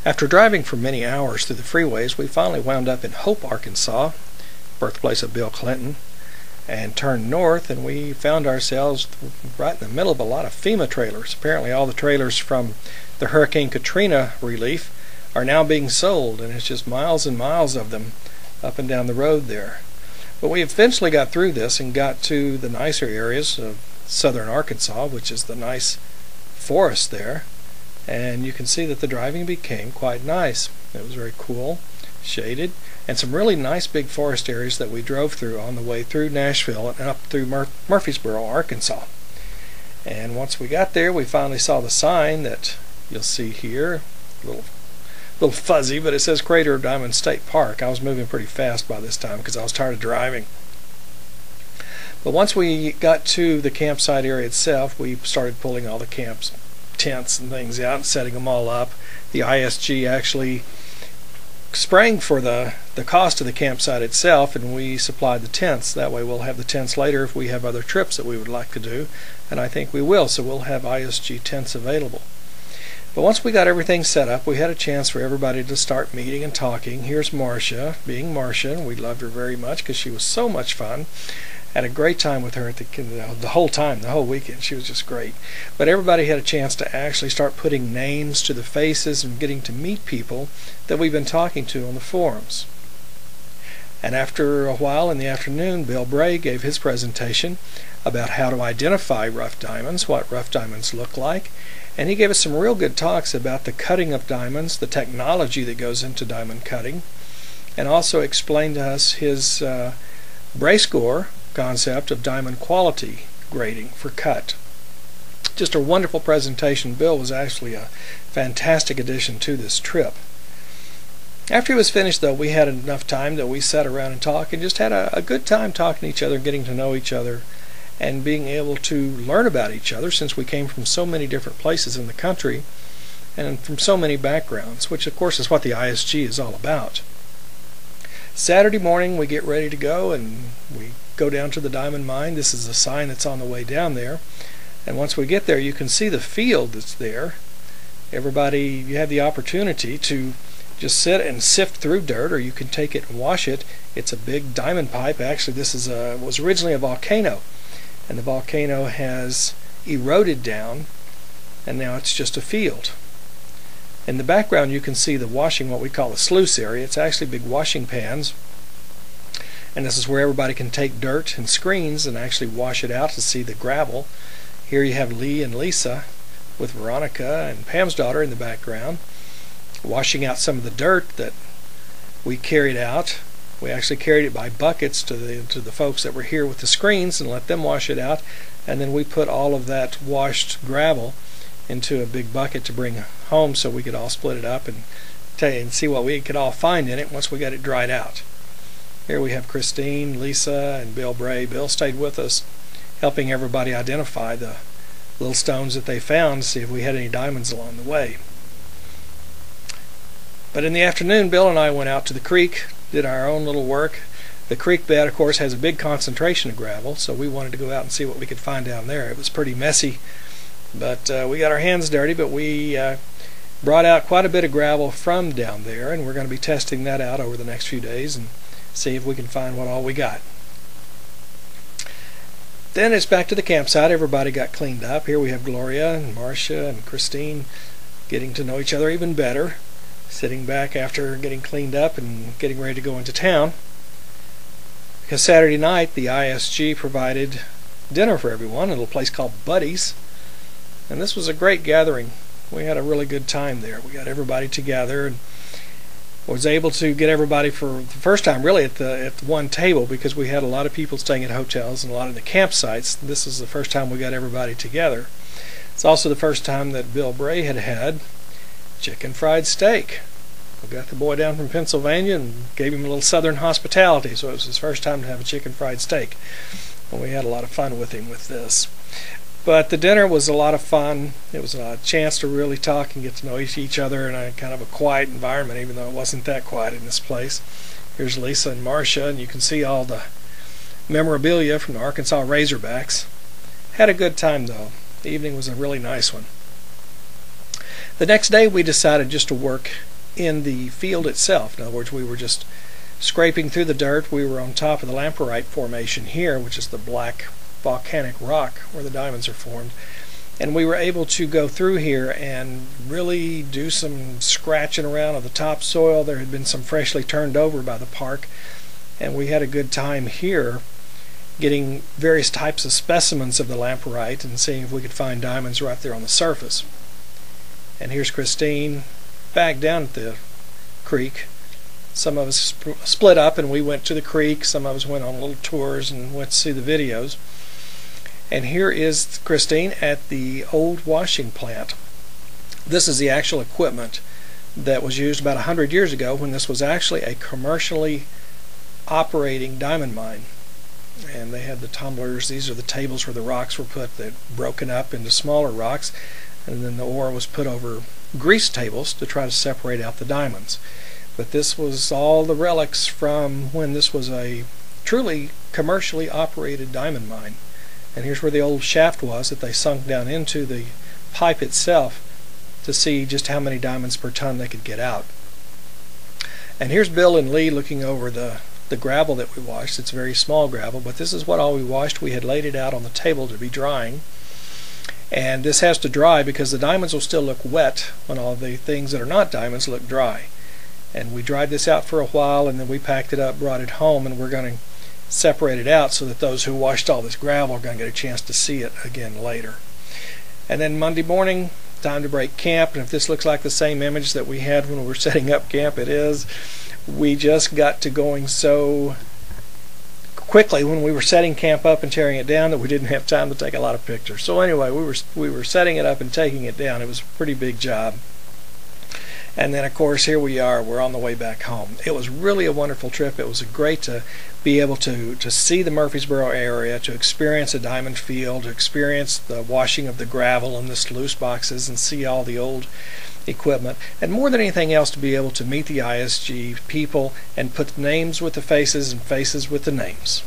After driving for many hours through the freeways, we finally wound up in Hope, Arkansas, birthplace of Bill Clinton, and turned north, and we found ourselves right in the middle of a lot of FEMA trailers. Apparently all the trailers from the Hurricane Katrina relief are now being sold, and it's just miles and miles of them up and down the road there. But we eventually got through this and got to the nicer areas of southern Arkansas, which is the nice forest there. And you can see that the driving became quite nice. It was very cool, shaded, and some really nice big forest areas that we drove through on the way through Nashville and up through Murfreesboro, Arkansas. And once we got there, we finally saw the sign that you'll see here, a little fuzzy, but it says Crater of Diamonds State Park. I was moving pretty fast by this time because I was tired of driving. But once we got to the campsite area itself, we started pulling all the tents and things out and setting them all up. The ISG actually sprang for the cost of the campsite itself, and we supplied the tents. That way we'll have the tents later if we have other trips that we would like to do, and I think we will, so we'll have ISG tents available. But once we got everything set up, we had a chance for everybody to start meeting and talking. Here's Marcia, being Marcia, and we loved her very much because she was so much fun. Had a great time with her the whole time, the whole weekend. She was just great. But everybody had a chance to actually start putting names to the faces and getting to meet people that we've been talking to on the forums. And after a while in the afternoon, Bill Bray gave his presentation about how to identify rough diamonds, what rough diamonds look like, and he gave us some real good talks about the cutting of diamonds, the technology that goes into diamond cutting, and also explained to us his Bray score concept of diamond quality grading for cut. Just a wonderful presentation. Bill was actually a fantastic addition to this trip. After he was finished, though, we had enough time that we sat around and talked and just had a good time talking to each other, getting to know each other, and being able to learn about each other, since we came from so many different places in the country and from so many backgrounds, which of course is what the ISG is all about. Saturday morning we get ready to go, and we go down to the diamond mine. This is a sign that's on the way down there, and once we get there you can see the field that's there. Everybody, you have the opportunity to just sit and sift through dirt, or you can take it and wash it. It's a big diamond pipe. Actually, this is was originally a volcano, and the volcano has eroded down, and now it's just a field. In the background you can see the washing, what we call a sluice area. It's actually big washing pans, and this is where everybody can take dirt and screens and actually wash it out to see the gravel. Here you have Lee and Lisa with Veronica and Pam's daughter in the background, washing out some of the dirt that we carried out. We actually carried it by buckets to the folks that were here with the screens and let them wash it out, and then we put all of that washed gravel into a big bucket to bring home so we could all split it up and see what we could all find in it once we got it dried out. Here we have Christine, Lisa, and Bill Bray. Bill stayed with us, helping everybody identify the little stones that they found to see if we had any diamonds along the way. But in the afternoon, Bill and I went out to the creek, did our own little work. The creek bed, of course, has a big concentration of gravel, so we wanted to go out and see what we could find down there. It was pretty messy, but we got our hands dirty, but we brought out quite a bit of gravel from down there, and we're going to be testing that out over the next few days and see if we can find what all we got. Then it's back to the campsite. Everybody got cleaned up. Here we have Gloria and Marcia and Christine getting to know each other even better, sitting back after getting cleaned up and getting ready to go into town. Because Saturday night the ISG provided dinner for everyone at a little place called Buddy's, and this was a great gathering. We had a really good time there. We got everybody together and was able to get everybody for the first time really at the one table, because we had a lot of people staying at hotels and a lot of the campsites. This is the first time we got everybody together. It's also the first time that Bill Bray had chicken fried steak. We got the boy down from Pennsylvania and gave him a little southern hospitality, so it was his first time to have a chicken fried steak. And we had a lot of fun with him with this. But the dinner was a lot of fun. It was a chance to really talk and get to know each other in a kind of a quiet environment, even though it wasn't that quiet in this place. Here's Lisa and Marcia, and you can see all the memorabilia from the Arkansas Razorbacks. Had a good time, though. The evening was a really nice one. The next day we decided just to work in the field itself. In other words, we were just scraping through the dirt. We were on top of the lamprite formation here, which is the black volcanic rock where the diamonds are formed. And we were able to go through here and really do some scratching around of the topsoil. There had been some freshly turned over by the park, and we had a good time here getting various types of specimens of the lamprite and seeing if we could find diamonds right there on the surface. And here's Christine back down at the creek. Some of us split up and we went to the creek. Some of us went on little tours and went to see the videos. And here is Christine at the old washing plant. This is the actual equipment that was used about 100 years ago when this was actually a commercially operating diamond mine. And they had the tumblers. These are the tables where the rocks were put, that broken up into smaller rocks, and then the ore was put over grease tables to try to separate out the diamonds. But this was all the relics from when this was a truly commercially operated diamond mine. And here's where the old shaft was that they sunk down into the pipe itself to see just how many diamonds per ton they could get out. And here's Bill and Lee looking over the gravel that we washed. It's very small gravel, but this is what all we washed. We had laid it out on the table to be drying. And this has to dry because the diamonds will still look wet when all the things that are not diamonds look dry. And we dried this out for a while, and then we packed it up, brought it home, and we're going to separate it out so that those who washed all this gravel are going to get a chance to see it again later. And then Monday morning, time to break camp. And if this looks like the same image that we had when we were setting up camp, it is. We just got to going so quickly when we were setting camp up and tearing it down that we didn't have time to take a lot of pictures. So anyway, we were setting it up and taking it down. It was a pretty big job. And then, of course, here we are. We're on the way back home. It was really a wonderful trip. It was great to be able to see the Murfreesboro area, to experience a diamond field, to experience the washing of the gravel in the sluice boxes and see all the old equipment. And more than anything else, to be able to meet the ISG people and put names with the faces and faces with the names.